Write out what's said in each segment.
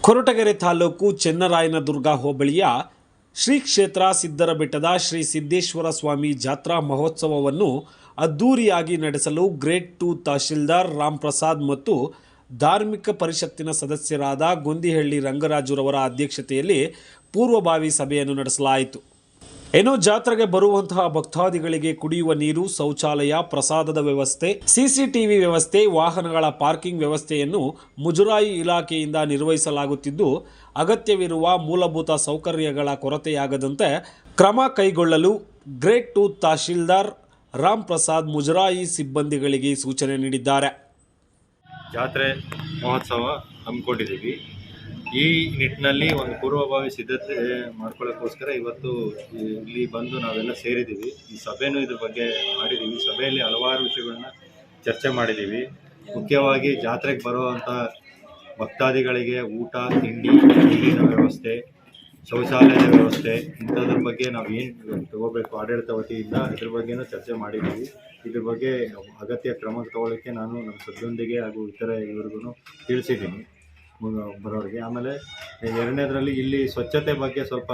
ಕೊರಟಗೆರೆ ತಾಲೂಕು ಚೆನ್ನರಾಯನದುರ್ಗ ಹೋಬಳಿಯ ಶ್ರೀ ಕ್ಷೇತ್ರ ಸಿದ್ದರಬೆಟ್ಟದ ಶ್ರೀ ಸಿದ್ದೇಶ್ವರ ಸ್ವಾಮಿ ಜಾತ್ರಾ ಮಹೋತ್ಸವವನ್ನು ಅದ್ದೂರಿಯಾಗಿ ನಡೆಸಲು ಗ್ರೇಡ್ 2 ತಹಶೀಲ್ದಾರ್ ರಾಮ್ ಪ್ರಸಾದ್ ಮತ್ತು ಧಾರ್ಮಿಕ ಪರಿಷತ್ತಿನ ಸದಸ್ಯರಾದ ಗೊಂದಿಹಳ್ಳಿ ರಂಗರಾಜುರವರ ಅಧ್ಯಕ್ಷತೆಯಲ್ಲಿ ಪೂರ್ವಭಾವಿ ಸಭೆಯನ್ನು ನಡೆಸಲಾಯಿತು. ಜಾತ್ರೆಗೆ ಬರುವಂತಹ ಭಕ್ತಾದಿಗಳಿಗೆ ಕುಡಿಯುವ ನೀರು, ಶೌಚಾಲಯ, ಪ್ರಸಾದದ ವ್ಯವಸ್ಥೆ, ಸಿಸಿಟಿವಿ ವ್ಯವಸ್ಥೆ, ವಾಹನಗಳ ಪಾರ್ಕಿಂಗ್ ವ್ಯವಸ್ಥೆಯನ್ನು ಮುಜರಾಯಿ ಇಲಾಖೆಯಿಂದ ನಿರ್ವಹಿಸಲಾಗುತ್ತಿದ್ದು, ಅಗತ್ಯವಿರುವ ಮೂಲಭೂತ ಸೌಕರ್ಯಗಳ ಕೊರತೆಯಾಗದಂತೆ ಕ್ರಮ ಕೈಗೊಳ್ಳಲು ಗ್ರೇಡ್ 2 ತಹಶೀಲ್ದಾರ್ ರಾಮ್ ಪ್ರಸಾದ್ ಮುಜರಾಯಿ ಸಿಬ್ಬಂದಿಗಳಿಗೆ ಸೂಚನೆ ನೀಡಿದ್ದಾರೆ. ಜಾತ್ರೆ ಮಹೋತ್ಸವ ಹಮ್ಮಿಕೊಂಡಿದ್ದೀವಿ. ಈ ನಿಟ್ಟಿನಲ್ಲಿ ಒಂದು ಪೂರ್ವಭಾವಿ ಸಿದ್ಧತೆ ಮಾಡ್ಕೊಳ್ಳೋಕ್ಕೋಸ್ಕರ ಇವತ್ತು ಇಲ್ಲಿ ಬಂದು ನಾವೆಲ್ಲ ಸೇರಿದ್ದೀವಿ. ಈ ಸಭೆನೂ ಇದ್ರ ಬಗ್ಗೆ ಮಾಡಿದ್ದೀವಿ. ಸಭೆಯಲ್ಲಿ ಹಲವಾರು ವಿಷಯಗಳನ್ನ ಚರ್ಚೆ ಮಾಡಿದ್ದೀವಿ. ಮುಖ್ಯವಾಗಿ ಜಾತ್ರೆಗೆ ಬರುವಂಥ ಭಕ್ತಾದಿಗಳಿಗೆ ಊಟ, ತಿಂಡಿ, ನೀರಿನ ವ್ಯವಸ್ಥೆ, ಶೌಚಾಲಯದ ವ್ಯವಸ್ಥೆ ಇಂಥದ್ರ ಬಗ್ಗೆ ನಾವು ಏನು ತಗೋಬೇಕು ಆಡಳಿತ ವತಿಯಿಂದ ಇದ್ರ ಬಗ್ಗೆನೂ ಚರ್ಚೆ ಮಾಡಿದ್ದೀವಿ. ಇದ್ರ ಬಗ್ಗೆ ಅಗತ್ಯ ಕ್ರಮ ತಗೊಳ್ಳೋಕ್ಕೆ ನಾನು ನಮ್ಮ ಸಭೆಯೊಂದಿಗೆ ಹಾಗೂ ಇತರ ಇವ್ರಿಗೂ ತಿಳಿಸಿದ್ದೀನಿ ಬರೋರಿಗೆ. ಆಮೇಲೆ ಎರಡನೇದರಲ್ಲಿ ಇಲ್ಲಿ ಸ್ವಚ್ಛತೆ ಬಗ್ಗೆ ಸ್ವಲ್ಪ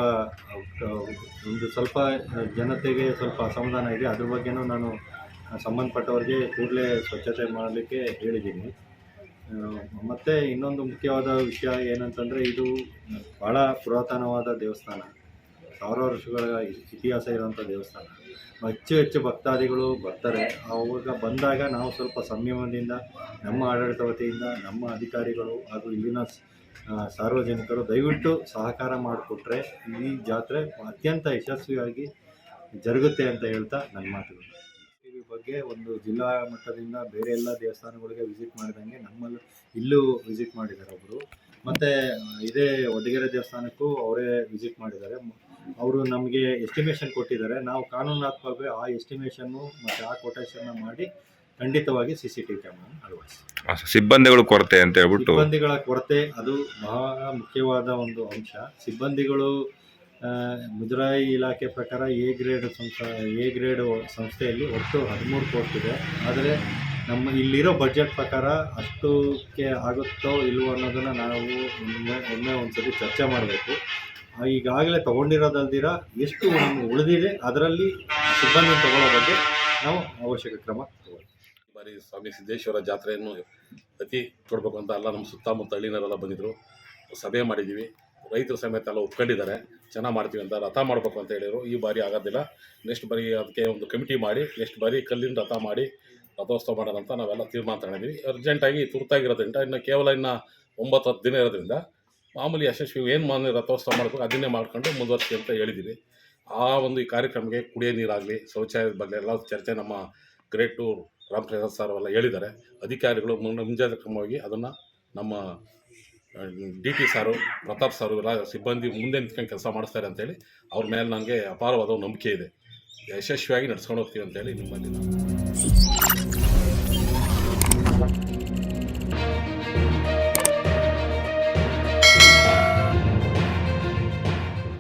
ಜನತೆಗೆ ಸ್ವಲ್ಪ ಅಸಮಾಧಾನ ಇದೆ. ಅದ್ರ ಬಗ್ಗೆನೂ ನಾನು ಸಂಬಂಧಪಟ್ಟವ್ರಿಗೆ ಕೂಡಲೇ ಸ್ವಚ್ಛತೆ ಮಾಡಲಿಕ್ಕೆ ಹೇಳಿದ್ದೀನಿ. ಮತ್ತು ಇನ್ನೊಂದು ಮುಖ್ಯವಾದ ವಿಷಯ ಏನಂತಂದರೆ, ಇದು ಭಾಳ ಪುರಾತನವಾದ ದೇವಸ್ಥಾನ, ಸಾವಿರಾರು ವರ್ಷಗಳ ಇತಿಹಾಸ ಇರುವಂಥ ದೇವಸ್ಥಾನ. ಹೆಚ್ಚು ಭಕ್ತಾದಿಗಳು ಬರ್ತಾರೆ. ಅವಾಗ ಬಂದಾಗ ನಾವು ಸ್ವಲ್ಪ ಸಂಯಮದಿಂದ ನಮ್ಮ ಆಡಳಿತ ವತಿಯಿಂದ ನಮ್ಮ ಅಧಿಕಾರಿಗಳು ಹಾಗೂ ಇಲ್ಲಿನ ಸಾರ್ವಜನಿಕರು ದಯವಿಟ್ಟು ಸಹಕಾರ ಮಾಡಿಕೊಟ್ರೆ ಈ ಜಾತ್ರೆ ಅತ್ಯಂತ ಯಶಸ್ವಿಯಾಗಿ ಜರುಗುತ್ತೆ ಅಂತ ಹೇಳ್ತಾ ನನ್ನ ಮಾತುಗಳು. ಈ ಬಗ್ಗೆ ಒಂದು ಜಿಲ್ಲಾ ಮಟ್ಟದಿಂದ ಬೇರೆ ಎಲ್ಲ ದೇವಸ್ಥಾನಗಳಿಗೆ ವಿಸಿಟ್ ಮಾಡಿದಂಗೆ ನಮ್ಮಲ್ಲೂ ಇಲ್ಲೂ ವಿಸಿಟ್ ಮಾಡಿದ್ದಾರೆ ಒಬ್ಬರು. ಮತ್ತು ಇದೇ ಒಡಗೆರೆ ದೇವಸ್ಥಾನಕ್ಕೂ ಅವರೇ ವಿಸಿಟ್ ಮಾಡಿದ್ದಾರೆ. ಅವರು ನಮಗೆ ಎಸ್ಟಿಮೇಷನ್ ಕೊಟ್ಟಿದ್ದಾರೆ. ನಾವು ಕಾನೂನಾತ್ಮಕವಾಗಿ ಆ ಎಸ್ಟಿಮೇಷನ್ನು ಮತ್ತು ಆ ಕೊಟೇಶನ್ನ ಮಾಡಿ ಖಂಡಿತವಾಗಿ CCTV ಕ್ಯಾಮ್ರಾ ಅಳವಡಿಸಿ. ಸಿಬ್ಬಂದಿಗಳ ಕೊರತೆ ಅಂತ ಹೇಳ್ಬಿಟ್ಟು, ಸಿಬ್ಬಂದಿಗಳ ಕೊರತೆ ಅದು ಬಹಳ ಮುಖ್ಯವಾದ ಒಂದು ಅಂಶ. ಸಿಬ್ಬಂದಿಗಳು ಮುಜರಾಯಿ ಇಲಾಖೆ ಪ್ರಕಾರ ಎ ಗ್ರೇಡ್ ಸಂಸ್ಥೆಯಲ್ಲಿ ಒಟ್ಟು 13 ಪೋಸ್ಟ್ ಇದೆ. ಆದರೆ ನಮ್ಮ ಇಲ್ಲಿರೋ ಬಡ್ಜೆಟ್ ಪ್ರಕಾರ ಅಷ್ಟಕ್ಕೆ ಆಗುತ್ತೋ ಇಲ್ವೋ ಅನ್ನೋದನ್ನು ನಾವು ಒಮ್ಮೆ ಒಂದ್ಸರಿ ಚರ್ಚೆ ಮಾಡಬೇಕು. ಈಗಾಗಲೇ ತೊಗೊಂಡಿರೋದಲ್ದಿರ ಎಷ್ಟು ಉಳಿದಿದೆ ಅದರಲ್ಲಿ ಸಿಬ್ಬಂದಿ ತಗೊಳ್ಳೋ ಬಗ್ಗೆ ನಾವು ಅವಶ್ಯಕ ಕ್ರಮ ತಗೊಳ್ಳಿ. ಬಾರಿ ಸ್ವಾಮಿ ಸಿದ್ದೇಶ್ವರ ಜಾತ್ರೆಯನ್ನು ಅತಿ ಕೊಡಬೇಕು ಅಂತ ಎಲ್ಲ ನಮ್ಮ ಸುತ್ತಮುತ್ತ ಹಳ್ಳಿನವರೆಲ್ಲ ಬಂದಿದ್ದರು. ಸಭೆ ಮಾಡಿದ್ದೀವಿ. ರೈತರ ಸಮೇತ ಎಲ್ಲ ಒಪ್ಕೊಂಡಿದ್ದಾರೆ. ಚೆನ್ನಾಗಿ ಮಾಡ್ತೀವಿ ಅಂತ, ರಥ ಮಾಡಬೇಕು ಅಂತ ಹೇಳಿದರು. ಈ ಬಾರಿ ಆಗೋದಿಲ್ಲ. ನೆಕ್ಸ್ಟ್ ಬಾರಿ ಅದಕ್ಕೆ ಒಂದು ಕಮಿಟಿ ಮಾಡಿ ನೆಕ್ಸ್ಟ್ ಬಾರಿ ಕಲ್ಲಿನ ರಥ ಮಾಡಿ ರಥೋತ್ಸವ ಮಾಡೋದಂತ ನಾವೆಲ್ಲ ತೀರ್ಮಾನ ತಗೊಂಡಿದ್ದೀವಿ. ಅರ್ಜೆಂಟಾಗಿ ತುರ್ತಾಗಿರೋದ್ರಿಂದ ಇನ್ನು ಕೇವಲ 9-10 ದಿನ ಇರೋದ್ರಿಂದ ಮಾಮೂಲಿ ಯಶಸ್ವಿ ಏನು ರಥೋತ್ಸವ ಮಾಡಬೇಕು ಅದನ್ನೇ ಮಾಡ್ಕೊಂಡು ಮುಂದುವರಿಸಿ ಅಂತ ಹೇಳಿದ್ದೀವಿ. ಆ ಒಂದು ಈ ಕಾರ್ಯಕ್ರಮಕ್ಕೆ ಕುಡಿಯೋ ನೀರಾಗಲಿ, ಶೌಚಾಲಯದ ಬಗ್ಗೆ ಎಲ್ಲ ಚರ್ಚೆ ನಮ್ಮ ಗ್ರೇಡ್ 2 ರಾಮ್ ಪ್ರಸಾದ್ ಸರ್ ಎಲ್ಲ ಹೇಳಿದ್ದಾರೆ. ಅಧಿಕಾರಿಗಳು ಮುಂಜಾಗ್ರತಾ ಕ್ರಮವಾಗಿ ಅದನ್ನು ನಮ್ಮ DT ಸಾರು, ಪ್ರತಾಪ್ ಸಾರು ಎಲ್ಲ ಸಿಬ್ಬಂದಿ ಮುಂದೆ ನಿಂತ್ಕೊಂಡು ಕೆಲಸ ಮಾಡಿಸ್ತಾರೆ ಅಂತೇಳಿ ಅವ್ರ ಮೇಲೆ ನನಗೆ ಅಪಾರವಾದ ನಂಬಿಕೆ ಇದೆ. ಯಶಸ್ವಿಯಾಗಿ ನಡ್ಸ್ಕೊಂಡು ಹೋಗ್ತೀವಿ ಅಂತೇಳಿ ನಿಮ್ಮಲ್ಲಿ